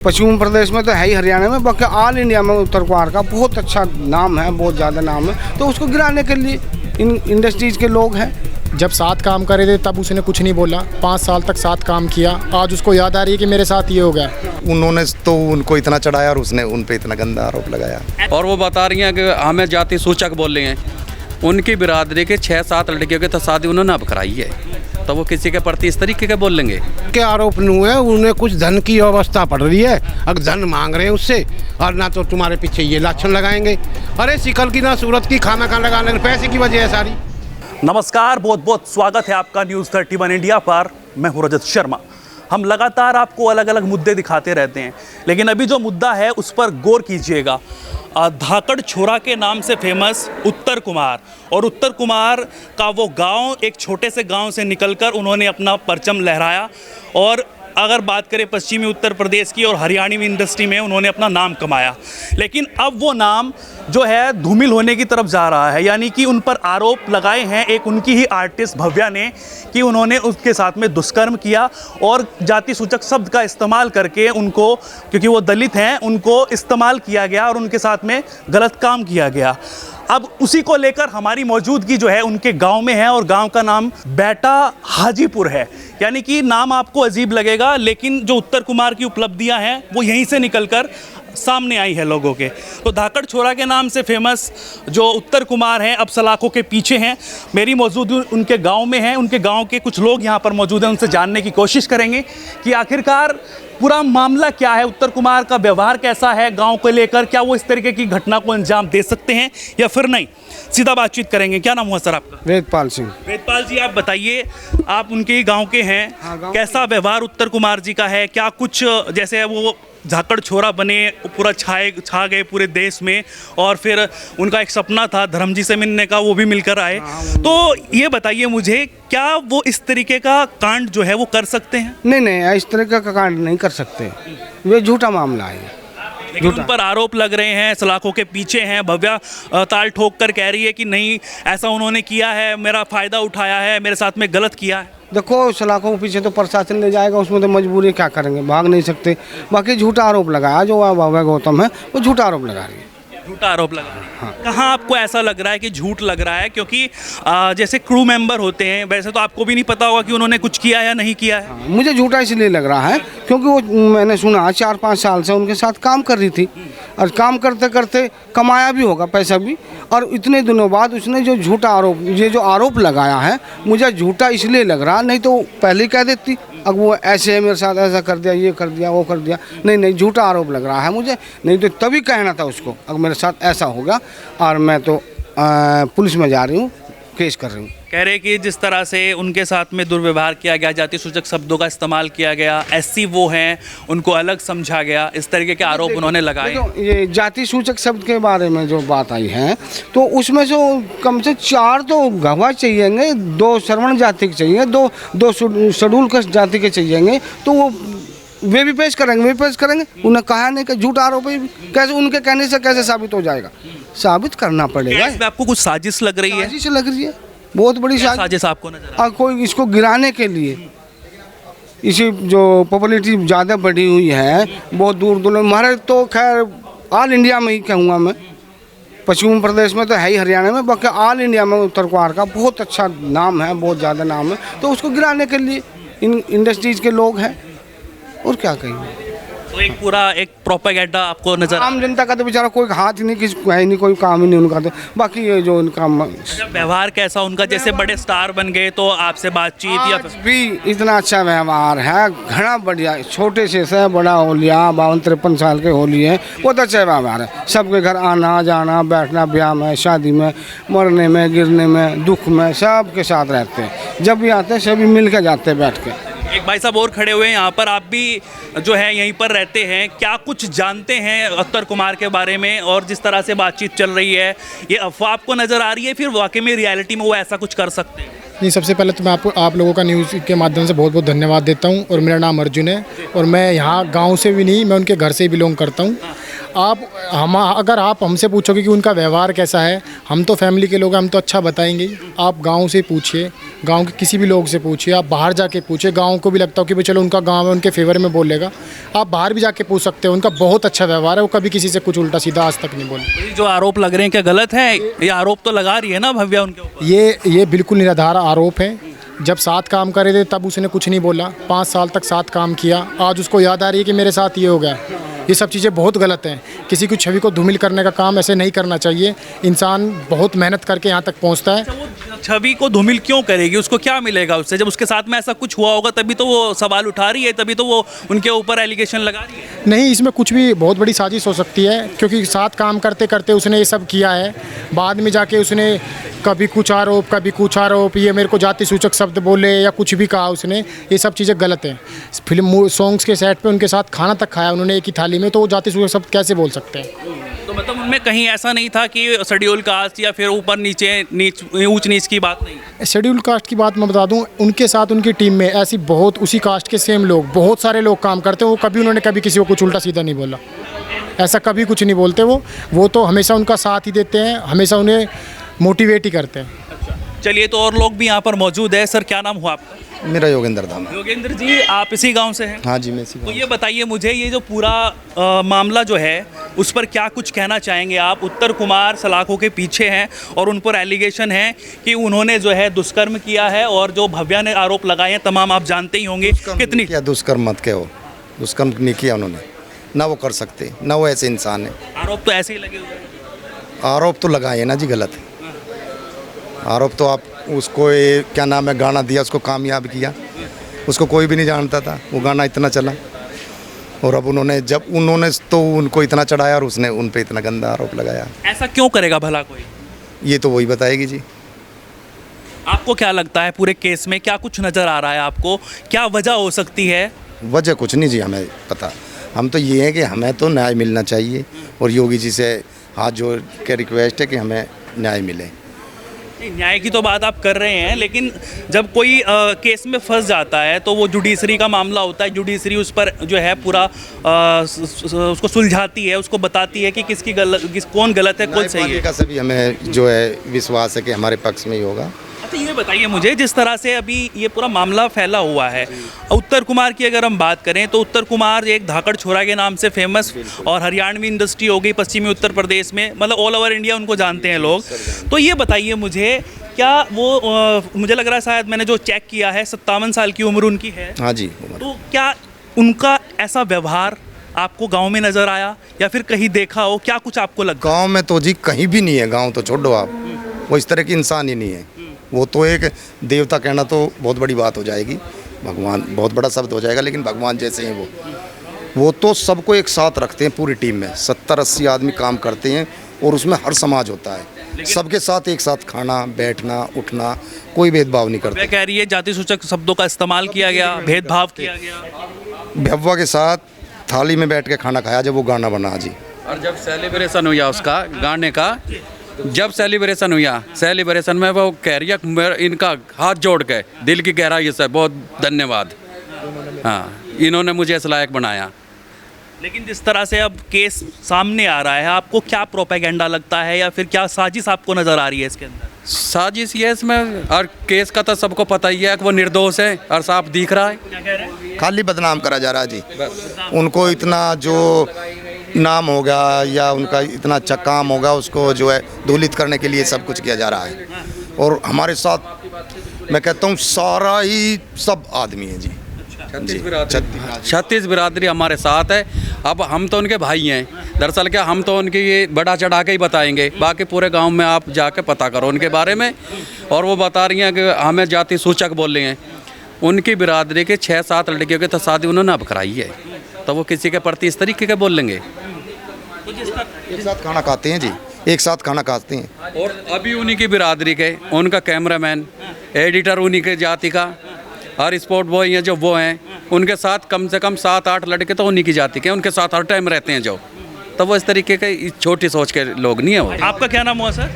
पश्चिम प्रदेश में तो है ही, हरियाणा में, बाकी ऑल इंडिया में उत्तर कुमार का बहुत अच्छा नाम है, बहुत ज़्यादा नाम है। तो उसको गिराने के लिए इन इंडस्ट्रीज़ के लोग हैं। जब साथ काम करे थे तब उसने कुछ नहीं बोला, 5 साल तक साथ काम किया, आज उसको याद आ रही है कि मेरे साथ ये हो गया। उन्होंने तो उनको इतना चढ़ाया और उसने उन पे इतना गंदा आरोप लगाया। और वो बता रही हैं कि हमें जाति सूचक बोल रहे हैं। उनकी बिरादरी के 6-7 लड़कियों के तो शादी उन्होंने अब कराई है, तो वो किसी के प्रति इस तरीके के बोल लेंगे। के आरोप नहीं हुए, उन्हें कुछ धन की व्यवस्था पड़ रही है, अगर धन मांग रहे हैं उससे, और ना तो तुम्हारे पीछे ये लाछन लगाएंगे। अरे शिकल की ना सूरत की, खाना खाना लगाने पैसे की वजह है सारी। नमस्कार, बहुत बहुत स्वागत है आपका न्यूज़ 31 इंडिया पर। मैं हूं रजत शर्मा। हम लगातार आपको अलग अलग मुद्दे दिखाते रहते हैं, लेकिन अभी जो मुद्दा है उस पर गौर कीजिएगा। धाकड़ छोरा के नाम से फेमस उत्तर कुमार, और उत्तर कुमार का वो गांव, एक छोटे से गांव से निकलकर उन्होंने अपना परचम लहराया। और अगर बात करें पश्चिमी उत्तर प्रदेश की और हरियाणवी इंडस्ट्री में उन्होंने अपना नाम कमाया, लेकिन अब वो नाम जो है धूमिल होने की तरफ जा रहा है। यानी कि उन पर आरोप लगाए हैं एक उनकी ही आर्टिस्ट भव्या ने कि उन्होंने उसके साथ में दुष्कर्म किया और जाति सूचक शब्द का इस्तेमाल करके उनको, क्योंकि वो दलित हैं, उनको इस्तेमाल किया गया और उनके साथ में गलत काम किया गया। अब उसी को लेकर हमारी मौजूदगी जो है उनके गांव में है, और गांव का नाम बेटा हाजीपुर है। यानी कि नाम आपको अजीब लगेगा, लेकिन जो उत्तर कुमार की उपलब्धियां हैं वो यहीं से निकलकर सामने आई है लोगों के। तो धाकड़ छोरा के नाम से फेमस जो उत्तर कुमार हैं अब सलाखों के पीछे हैं। मेरी मौजूद उनके गांव में है, उनके गांव के कुछ लोग यहां पर मौजूद हैं, उनसे जानने की कोशिश करेंगे कि आखिरकार पूरा मामला क्या है, उत्तर कुमार का व्यवहार कैसा है गांव को लेकर, क्या वो इस तरीके की घटना को अंजाम दे सकते हैं या फिर नहीं। सीधा बातचीत करेंगे। क्या नाम हुआ सर आपका? वेदपाल सिंह। वेदपाल जी, आप बताइए, आप उनके ही गांव के हैं। हाँ, कैसा व्यवहार उत्तर कुमार जी का है? क्या कुछ जैसे वो झाकड़ छोरा बने, पूरा छा गए पूरे देश में, और फिर उनका एक सपना था धर्म जी से मिलने का, वो भी मिलकर आए। तो ये बताइए मुझे, क्या वो इस तरीके का कांड जो है वो कर सकते हैं? नहीं, इस तरीके का कांड नहीं कर सकते, वे झूठा मामला है। लेकिन उन पर आरोप लग रहे हैं, सलाखों के पीछे हैं। भव्या ताल ठोक कर कह रही है कि नहीं, ऐसा उन्होंने किया है, मेरा फ़ायदा उठाया है, मेरे साथ में गलत किया है। देखो, सलाखों के पीछे तो प्रशासन ले जाएगा, उसमें तो मजबूरी क्या करेंगे, भाग नहीं सकते। बाकी झूठा आरोप लगाया जो भव्या गौतम है, वो झूठा आरोप लगा रही है। झूठा आरोप लगा रही है। हाँ। कहाँ आपको ऐसा लग रहा है कि झूठ लग रहा है? क्योंकि जैसे क्रू मेंबर होते हैं, वैसे तो आपको भी नहीं पता होगा कि उन्होंने कुछ किया या नहीं किया है। हाँ, मुझे झूठा इसलिए लग रहा है क्योंकि वो, मैंने सुना 4-5 साल से उनके साथ काम कर रही थी, और काम करते करते कमाया भी होगा पैसा भी, और इतने दिनों बाद उसने जो झूठा आरोप, ये जो आरोप लगाया है, मुझे झूठा इसलिए लग रहा, नहीं तो पहले ही कह देती। अब वो ऐसे है, मेरे साथ ऐसा कर दिया, ये कर दिया, वो कर दिया। नहीं, झूठा आरोप लग रहा है मुझे, नहीं तो तभी कहना था उसको, अगर मेरे साथ ऐसा होगा। और मैं तो पुलिस में जा रही हूँ, केस कर रही हूँ। कह रहे कि जिस तरह से उनके साथ में दुर्व्यवहार किया गया, जाति सूचक शब्दों का इस्तेमाल किया गया, एससी वो हैं, उनको अलग समझा गया, इस तरीके के आरोप उन्होंने लगाए। तो ये जाति सूचक शब्द के बारे में जो बात आई है, तो उसमें से कम से 4 तो गवाह चाहिएंगे, 2 श्रवण जाति के चाहिए, 2 शेड्यूल कास्ट जाति के चाहिएंगे, तो वो वे भी पेश करेंगे। उन्हें कहा नहीं कि झूठा आरोप है, कैसे उनके कहने से कैसे साबित हो जाएगा? साबित करना पड़ेगा। इसमें आपको कुछ साजिश लग रही है? साजिश लग रही है, बहुत बड़ी साजिश आपको नजर? कोई इसको गिराने के लिए, इसी जो पॉपुलैरिटी ज़्यादा बढ़ी हुई है, बहुत दूर हमारे तो खैर ऑल इंडिया में ही कहूँगा मैं, पश्चिम प्रदेश में तो है ही, हरियाणा में, बाकी ऑल इंडिया में उत्तर कुमार का बहुत अच्छा नाम है, बहुत ज़्यादा नाम है। तो उसको गिराने के लिए इन इंडस्ट्रीज़ के लोग हैं, और क्या कहेंगे। तो एक पूरा एक प्रोपेगेंडा आपको नजर? आम जनता का तो बेचारा कोई हाथ ही नहीं, किसी है नहीं, कोई काम ही नहीं उनका। तो बाकी ये जो उनका व्यवहार कैसा उनका, जैसे बड़े स्टार बन गए तो आपसे बातचीत या भी इतना अच्छा व्यवहार है, घना बढ़िया, छोटे से बड़ा हो लिया, 52-53 साल के हो लिए, बहुत अच्छा व्यवहार है। सबके घर आना जाना, बैठना, ब्याह में, शादी में, मरने में, गिरने में, दुख में, सबके साथ रहते हैं। जब भी आते हैं सभी मिल के जाते हैं बैठ के। एक भाई साहब और खड़े हुए हैं यहाँ पर, आप भी जो है यहीं पर रहते हैं, क्या कुछ जानते हैं उत्तर कुमार के बारे में? और जिस तरह से बातचीत चल रही है, ये अफवाह आपको नज़र आ रही है, फिर वाकई में रियलिटी में वो ऐसा कुछ कर सकते हैं? नहीं, सबसे पहले तो मैं आपको, आप लोगों का न्यूज़ के माध्यम से बहुत बहुत धन्यवाद देता हूँ। और मेरा नाम अर्जुन है, और मैं यहाँ गांव से भी नहीं, मैं उनके घर से ही बिलोंग करता हूँ। अगर आप हमसे पूछोगे कि उनका व्यवहार कैसा है, हम तो फैमिली के लोग हैं, हम तो अच्छा बताएंगे ही। आप गांव से पूछिए, गांव के किसी भी लोग से पूछिए, आप बाहर जाके पूछिए, गांव को भी लगता हो कि भाई चलो उनका गांव है, उनके फेवर में बोलेगा। आप बाहर भी जाके पूछ सकते हो, उनका बहुत अच्छा व्यवहार है, वो कभी किसी से कुछ उल्टा सीधा आज तक नहीं बोले। ये जो आरोप लग रहे हैं क्या गलत है? ये आरोप तो लगा रही है ना भव्या उनके ऊपर। ये बिल्कुल निराधार आरोप है। जब साथ काम कर रहे थे तब उसने कुछ नहीं बोला, 5 साल तक साथ काम किया, आज उसको याद आ रही है कि मेरे साथ ये हो गया। ये सब चीज़ें बहुत गलत हैं। किसी की छवि को धूमिल करने का काम ऐसे नहीं करना चाहिए। इंसान बहुत मेहनत करके यहाँ तक पहुँचता है। वो छवि को धूमिल क्यों करेगी? उसको क्या मिलेगा उससे? जब उसके साथ में ऐसा कुछ हुआ होगा तभी तो वो सवाल उठा रही है, तभी तो वो उनके ऊपर एलिगेशन लगा रही है। नहीं, इसमें कुछ भी बहुत बड़ी साजिश हो सकती है, क्योंकि साथ काम करते करते उसने ये सब किया है। बाद में जाके उसने कभी कुछ आरोप, ये मेरे को जाति सूचक शब्द बोले या कुछ भी कहा उसने, ये सब चीज़ें गलत हैं। फिल्म सॉन्ग्स के सेट पे उनके साथ खाना तक खाया उन्होंने एक ही थाली में, तो वो जाति सूचक शब्द कैसे बोल सकते हैं? तो मतलब उनमें कहीं ऐसा नहीं था कि शेड्यूल कास्ट या फिर ऊपर नीचे ऊंच नीच की बात नहीं? शेड्यूल कास्ट की बात मैं बता दूं, उनके साथ उनकी टीम में ऐसी बहुत उसी कास्ट के सेम लोग, बहुत सारे लोग काम करते हैं। उन्होंने कभी किसी को कुछ उल्टा सीधा नहीं बोला, ऐसा कभी कुछ नहीं बोलते। वो तो हमेशा उनका साथ ही देते हैं, हमेशा उन्हें मोटिवेट ही करते हैं। चलिए, तो और लोग भी यहाँ पर मौजूद है। सर, क्या नाम हुआ आपका? मेरा योगेंद्र धाम है। योगेंद्र जी, आप इसी गांव से हैं? हाँ जी, मैं इसी तो गाँव ये बताइए मुझे, ये जो पूरा मामला जो है उस पर क्या कुछ कहना चाहेंगे आप? उत्तर कुमार सलाखों के पीछे हैं और उन पर एलिगेशन है कि उन्होंने जो है दुष्कर्म किया है, और जो भव्या ने आरोप लगाए हैं तमाम आप जानते ही होंगे। कितनी क्या दुष्कर्म मत कहो, दुष्कर्म नहीं किया उन्होंने, ना वो कर सकते, ना वो ऐसे इंसान है। आरोप तो ऐसे ही लगे हुए हैं। आरोप तो लगाए ना जी, गलत है आरोप। तो आप उसको क्या नाम है, गाना दिया, उसको कामयाब किया, उसको कोई भी नहीं जानता था, वो गाना इतना चला। और अब उन्होंने तो उनको इतना चढ़ाया और उसने उन पे इतना गंदा आरोप लगाया। ऐसा क्यों करेगा भला कोई? ये तो वही बताएगी जी। आपको क्या लगता है पूरे केस में क्या कुछ नज़र आ रहा है आपको? क्या वजह हो सकती है? वजह कुछ नहीं जी हमें पता, हम तो ये है कि हमें तो न्याय मिलना चाहिए, और योगी जी से हाथ जोड़ के रिक्वेस्ट है कि हमें न्याय मिले। न्याय की तो बात आप कर रहे हैं, लेकिन जब कोई केस में फंस जाता है तो वो जुडिशरी का मामला होता है। जुडिशरी उस पर जो है पूरा उसको सुलझाती है, उसको बताती है कि कौन गलत है, कौन सही है। का सभी हमें जो है विश्वास है कि हमारे पक्ष में ही होगा। अच्छा, ये बताइए मुझे, जिस तरह से अभी ये पूरा मामला फैला हुआ है, उत्तर कुमार की अगर हम बात करें तो उत्तर कुमार एक धाकड़ छोरा के नाम से फेमस, और हरियाणवी इंडस्ट्री हो गई पश्चिमी उत्तर प्रदेश में, मतलब ऑल ओवर इंडिया उनको जानते हैं लोग। तो ये बताइए मुझे, क्या वो मुझे लग रहा है शायद मैंने जो चेक किया है 57 साल की उम्र उनकी है। हाँ जी। तो क्या उनका ऐसा व्यवहार आपको गांव में नज़र आया या फिर कहीं देखा हो? क्या कुछ आपको लगा? गांव में तो जी कहीं भी नहीं है, गांव तो छोड़ो आप, वो इस तरह की इंसान ही नहीं है। वो तो एक देवता कहना तो बहुत बड़ी बात हो जाएगी, भगवान बहुत बड़ा शब्द हो जाएगा, लेकिन भगवान जैसे हैं वो तो सबको एक साथ रखते हैं। पूरी टीम में 70-80 आदमी काम करते हैं, और उसमें हर समाज होता है, सबके साथ एक साथ खाना, बैठना, उठना, कोई भेदभाव नहीं करते। मैं कह रही है जाति सूचक शब्दों का इस्तेमाल किया गया, भेदभाव किया गया। भव्या के साथ थाली में बैठ के खाना खाया जब वो गाना बना जी। और जब सेलिब्रेशन हुआ उसका गाने का, जब सेलिब्रेशन में वो कह रही है, इनका हाथ जोड़ के दिल की गहराई से बहुत धन्यवाद, हाँ इन्होंने मुझे इस लायक बनाया। लेकिन जिस तरह से अब केस सामने आ रहा है, आपको क्या प्रोपेगेंडा लगता है या फिर क्या साजिश आपको नज़र आ रही है इसके अंदर? साजिश ये इसमें, और केस का तो सबको पता ही है कि वो निर्दोष है और साफ दिख रहा है। क्या कह रहे हैं? खाली बदनाम करा जा रहा है जी। उनको इतना जो नाम होगा या उनका इतना अच्छा काम होगा, उसको जो है धूलित करने के लिए सब कुछ किया जा रहा है। और हमारे साथ मैं कहता हूँ सारा ही सब आदमी है जी। 36 बिरादरी हमारे साथ है। अब हम तो उनके भाई हैं, दरअसल क्या हम तो उनकी ये बड़ा चढ़ा के ही बताएंगे, बाकी पूरे गांव में आप जाके पता करो उनके बारे में। और वो बता रही हैं कि हमें जाति सूचक बोल रही हैं। उनकी बिरादरी के 6-7 लड़कियों के तो शादी उन्होंने अब कराई है, तो वो किसी के प्रति इस तरीके के बोल लेंगे? एक साथ खाना खाते हैं जी, एक साथ खाना खाते हैं। और अभी उन्हीं की बिरादरी के, उनका कैमरामैन, एडिटर उन्हीं के जाति का, और स्पोर्ट बॉय हैं जो वो हैं, उनके साथ कम से कम 7-8 लड़के तो उन्हीं की जाति के, उनके साथ हर टाइम रहते हैं जो। तो वो इस तरीके के छोटी सोच के लोग नहीं है वो। आपका क्या नाम हुआ सर?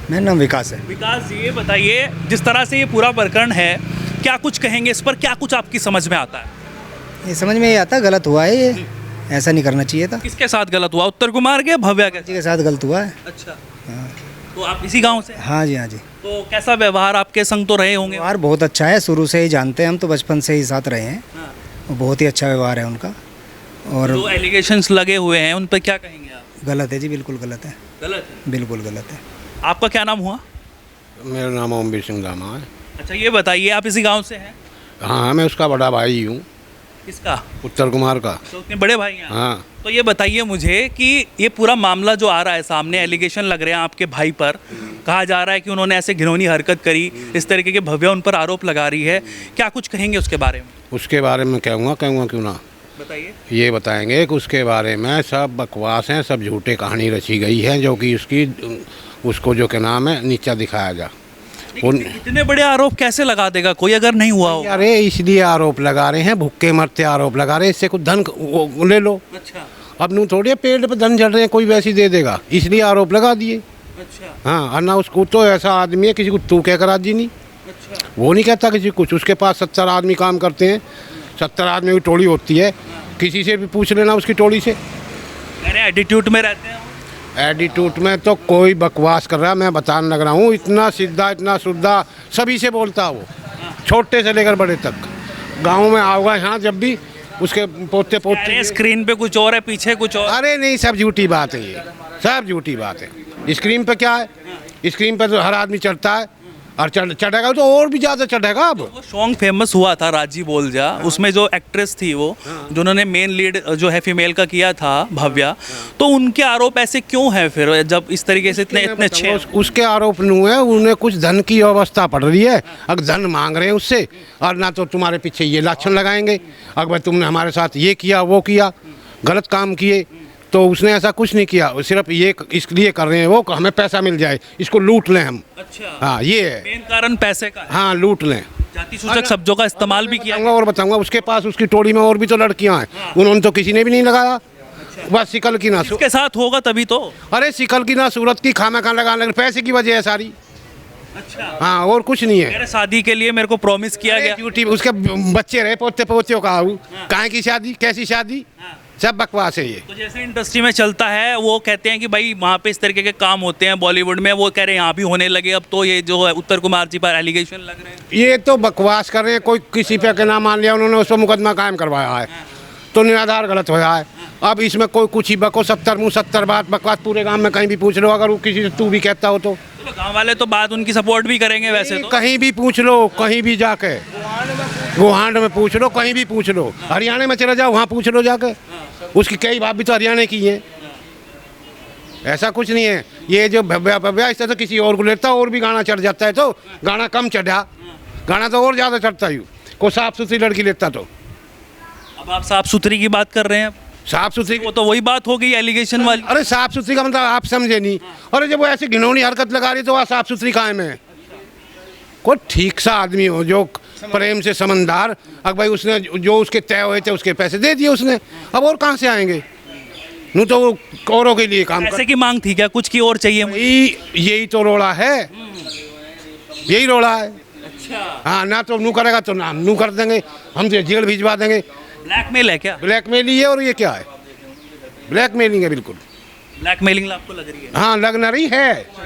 मेरा नाम विकास है। विकास जी, ये बताइए, जिस तरह से ये पूरा प्रकरण है, क्या कुछ कहेंगे इस पर? क्या कुछ आपकी समझ में आता है? ये समझ में ये आता गलत हुआ है ये, ऐसा नहीं करना चाहिए था। किसके साथ गलत हुआ, उत्तर कुमार के, भव्या के? जी के साथ गलत हुआ है। अच्छा, तो आप इसी गांव से? हाँ जी, हाँ जी। तो कैसा व्यवहार आपके संग तो रहे होंगे? व्यवहार बहुत अच्छा है, शुरू से ही जानते हैं हम, तो बचपन से ही साथ रहे हैं। हाँ। बहुत ही अच्छा व्यवहार है उनका। और जो एलिगेशंस लगे हुए हैं उन पर क्या कहेंगे आप? गलत है जी, बिल्कुल गलत है, गलत है। बिल्कुल गलत है। आपका क्या नाम हुआ? मेरा नाम ओमवीर सिंह दामा है। अच्छा, ये बताइए, आप इसी गांव से हैं? हाँ, मैं उसका बड़ा भाई हूँ, किसका? उत्तर कुमार का। तो उतने बड़े भाई हैं? हाँ। तो ये बताइए मुझे कि ये पूरा मामला जो आ रहा है सामने, एलिगेशन लग रहे हैं आपके भाई पर, कहा जा रहा है कि उन्होंने ऐसे घिनौनी हरकत करी, इस तरीके के भव्या उन पर आरोप लगा रही है, क्या कुछ कहेंगे उसके बारे में? उसके बारे में कहूँगा क्यों ना, बताइए। ये बताएंगे कि उसके बारे में सब बकवास हैं, सब झूठे कहानी रची गई है, जो कि उसको जो के नाम है नीचा दिखाया जा। इतने बड़े आरोप कैसे लगा देगा कोई अगर नहीं हुआ हो? अरे इसलिए आरोप लगा रहे हैं, भूखे मरते आरोप लगा रहे हैं, इससे कुछ धन वो ले लो। अच्छा, अब नू थोड़ी पेड़ पे धन जड़ रहे हैं, कोई वैसे ही दे देगा, इसलिए आरोप लगा दिए। अच्छा, हाँ, और ना उसको तो ऐसा आदमी है, किसी को तू कहकर राजी नहीं, अच्छा। वो नहीं कहता किसी कुछ। उसके पास 70 आदमी काम करते हैं, 70 आदमी की टोली होती है, किसी से भी पूछ लेना उसकी टोली से। मेरे एटीट्यूड में रहते हैं। एटीट्यूड में तो कोई बकवास कर रहा है, मैं बताने लग रहा हूँ, इतना सीधा इतना शुद्धा सभी से बोलता वो, छोटे से लेकर बड़े तक। गाँव में आओगा यहाँ जब भी, उसके पोते पोते स्क्रीन पे कुछ और है, पीछे कुछ और। अरे नहीं, सब झूठी बात है, ये सब झूठी बात है। स्क्रीन पे क्या है, स्क्रीन पे तो हर आदमी चढ़ता है, और चढ़ेगा तो और भी ज़्यादा चढ़ेगा। अब वो सॉन्ग फेमस हुआ था राजी बोल जा, उसमें जो एक्ट्रेस थी वो, जिन्होंने मेन लीड जो है फीमेल का किया था, भव्या, तो उनके आरोप ऐसे क्यों हैं फिर, जब इस तरीके से इतने अच्छे? उसके आरोप नहीं है, उन्हें कुछ धन की व्यवस्था पड़ रही है, अगर धन मांग रहे हैं उससे, और ना तो तुम्हारे पीछे ये लाछन लगाएंगे, अगर तुमने हमारे साथ ये किया वो किया, गलत काम किए, तो उसने ऐसा कुछ नहीं किया, सिर्फ ये इसलिए कर रहे हैं वो, हमें पैसा मिल जाए, इसको लूट लें हम। अच्छा, हाँ, ये है मेन कारण पैसे का है। हाँ, लूट लें। जाति सूचक शब्दों का इस्तेमाल भी किया। और बताऊंगा, उसके पास उसकी टोली में और भी तो लड़कियां हैं, उन्होंने तो किसी ने भी नहीं लगाया। बस शिकल की ना उसके साथ होगा तभी तो। अरे शिकल की ना सूरत की, खाना खाना लगाने पैसे की वजह है सारी। अच्छा, हाँ, और कुछ नहीं है। मेरे शादी के लिए मेरे को प्रॉमिस किया गया। ड्यूटी उसके बच्चे रहे, पोते पोतियों का, कहाँ की शादी, कैसी शादी, सब बकवास है ये। तो जैसे इंडस्ट्री में चलता है, वो कहते हैं कि भाई वहाँ पे इस तरीके के काम होते हैं बॉलीवुड में, वो कह रहे हैं यहाँ भी होने लगे अब तो, ये जो है उत्तर कुमार जी पर एलिगेशन लग रहे हैं। ये तो बकवास कर रहे हैं, कोई किसी पे के नाम मान लिया उन्होंने, उस पर मुकदमा कायम करवाया है, तो निराधार गलत होया है। अब इसमें कोई कुछ ही बको, 70 मुँह 70 बात, बकवास पूरे गाँव में कहीं भी पूछ लो, अगर वो किसी से तू भी कहता हो तो गाँव वाले तो बात उनकी सपोर्ट भी करेंगे वैसे तो। कहीं भी पूछ लो, कहीं भी जाके गुहांड में पूछ लो, कहीं भी पूछ लो, हरियाणा में चले जाओ, वहाँ पूछ लो जाके, उसकी कई बात भी तो हरियाणा की है। ऐसा कुछ नहीं है, ये जो भव्या इससे तो किसी और को लेता और भी गाना चढ़ जाता है, तो गाना कम चढ़ा, गाना तो और ज़्यादा चढ़ता ही, कोई साफ सुथरी लड़की लेता तो। अब आप साफ सुथरी की बात कर रहे हैं, साफ सुथरी, वो तो वही बात हो गई एलिगेशन वाली। अरे साफ सुथरी का मतलब आप समझे नहीं। अरे जब वो ऐसी घिनौनी हरकत लगा रही तो वहाँ साफ सुथरी कहाँ है? कोई ठीक सा आदमी हो जो प्रेम से समझदार, अब भाई उसने जो उसके तय हुए थे उसके पैसे दे दिए उसने, अब और कहाँ से आएंगे? नू तो वो औरों के लिए काम पैसे की मांग थी क्या, कुछ की और चाहिए? यही तो रोड़ा है, यही रोड़ा है। अच्छा, हाँ, ना तो नू करेगा तो ना नू कर देंगे, हम जेल भिजवा देंगे। ब्लैकमेल है क्या? ब्लैकमेल ही है, और ये क्या है? ब्लैकमेलिंग है, बिल्कुल ब्लैकमेलिंग आपको लग रही है? हाँ, लग ना रही है।